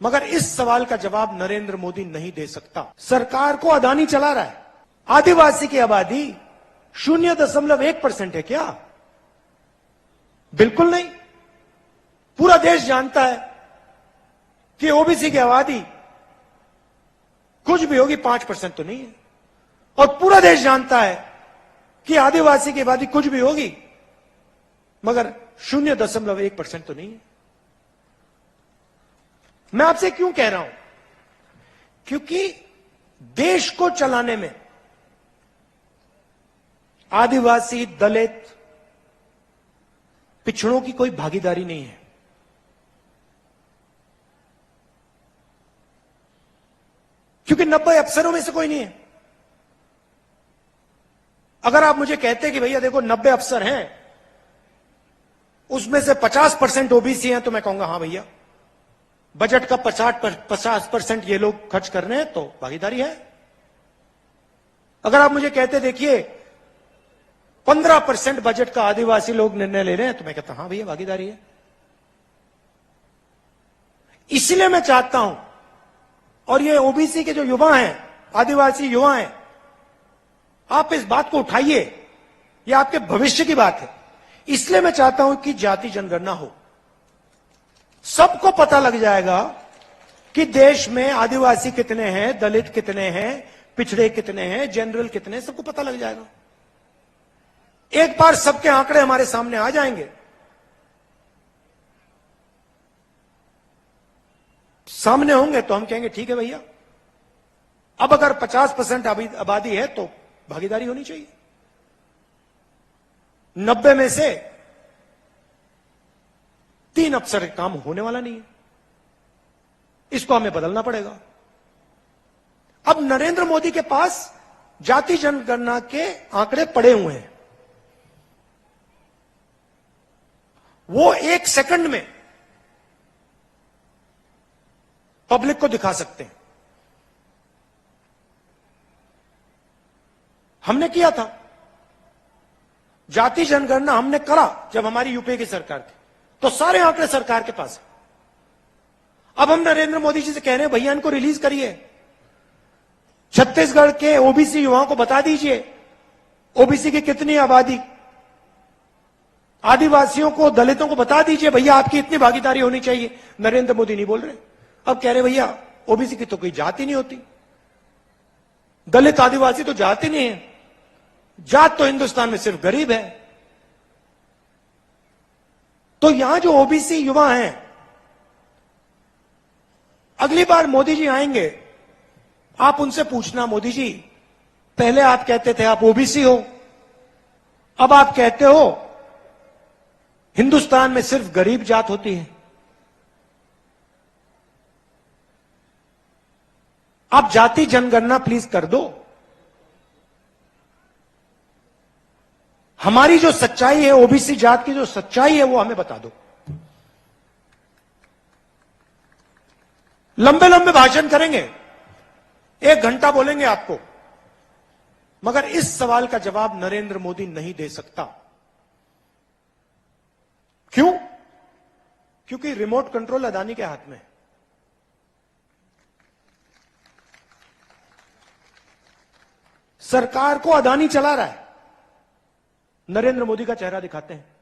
मगर इस सवाल का जवाब नरेंद्र मोदी नहीं दे सकता। सरकार को अदानी चला रहा है। आदिवासी की आबादी 0.1% है क्या? बिल्कुल नहीं। पूरा देश जानता है कि ओबीसी की आबादी कुछ भी होगी 5% तो नहीं है, और पूरा देश जानता है कि आदिवासी की आबादी कुछ भी होगी मगर 0.1% तो नहीं है। मैं आपसे क्यों कह रहा हूं? क्योंकि देश को चलाने में आदिवासी, दलित, पिछड़ों की कोई भागीदारी नहीं है। क्योंकि 90 अफसरों में से कोई नहीं है। अगर आप मुझे कहते कि भैया देखो 90 अफसर हैं, उसमें से 50% ओबीसी हैं, तो मैं कहूंगा हां भैया, बजट का 50% ये लोग खर्च कर रहे हैं तो भागीदारी है। अगर आप मुझे कहते देखिए 15% बजट का आदिवासी लोग निर्णय ले रहे हैं, तो मैं कहता हां भैया भागीदारी है। इसलिए मैं चाहता हूं, और ये ओबीसी के जो युवा हैं, आदिवासी युवा हैं, आप इस बात को उठाइए, ये आपके भविष्य की बात है। इसलिए मैं चाहता हूं कि जाति जनगणना हो। सबको पता लग जाएगा कि देश में आदिवासी कितने हैं, दलित कितने हैं, पिछड़े कितने हैं, जनरल कितने हैं, सबको पता लग जाएगा। एक बार सबके आंकड़े हमारे सामने आ जाएंगे, सामने होंगे, तो हम कहेंगे ठीक है भैया, अब अगर 50% आबादी है तो भागीदारी होनी चाहिए। 90 में से 3 अफसर काम होने वाला नहीं है, इसको हमें बदलना पड़ेगा। अब नरेंद्र मोदी के पास जाति जनगणना के आंकड़े पड़े हुए हैं, वो 1 सेकंड में पब्लिक को दिखा सकते हैं। हमने किया था जाति जनगणना, हमने करा जब हमारी यूपीए की सरकार थी, तो सारे आंकड़े सरकार के पास है। अब हम नरेंद्र मोदी जी से कह रहे हैं भैया इनको रिलीज करिए, छत्तीसगढ़ के ओबीसी युवाओं को बता दीजिए ओबीसी की कितनी आबादी, आदिवासियों को, दलितों को बता दीजिए भैया आपकी इतनी भागीदारी होनी चाहिए। नरेंद्र मोदी नहीं बोल रहे। अब कह रहे भैया ओबीसी की तो कोई जाति नहीं होती, दलित आदिवासी तो जाति नहीं है, जात तो हिंदुस्तान में सिर्फ गरीब है। तो यहां जो ओबीसी युवा हैं, अगली बार मोदी जी आएंगे, आप उनसे पूछना मोदी जी, पहले आप कहते थे आप ओबीसी हो, अब आप कहते हो हिंदुस्तान में सिर्फ गरीब जात होती है। आप जाति जनगणना प्लीज कर दो। हमारी जो सच्चाई है, ओबीसी जात की जो सच्चाई है, वो हमें बता दो। लंबे लंबे भाषण करेंगे, 1 घंटा बोलेंगे आपको, मगर इस सवाल का जवाब नरेंद्र मोदी नहीं दे सकता। क्यों? क्योंकि रिमोट कंट्रोल अदानी के हाथ में है। सरकार को अदानी चला रहा है, नरेंद्र मोदी का चेहरा दिखाते हैं।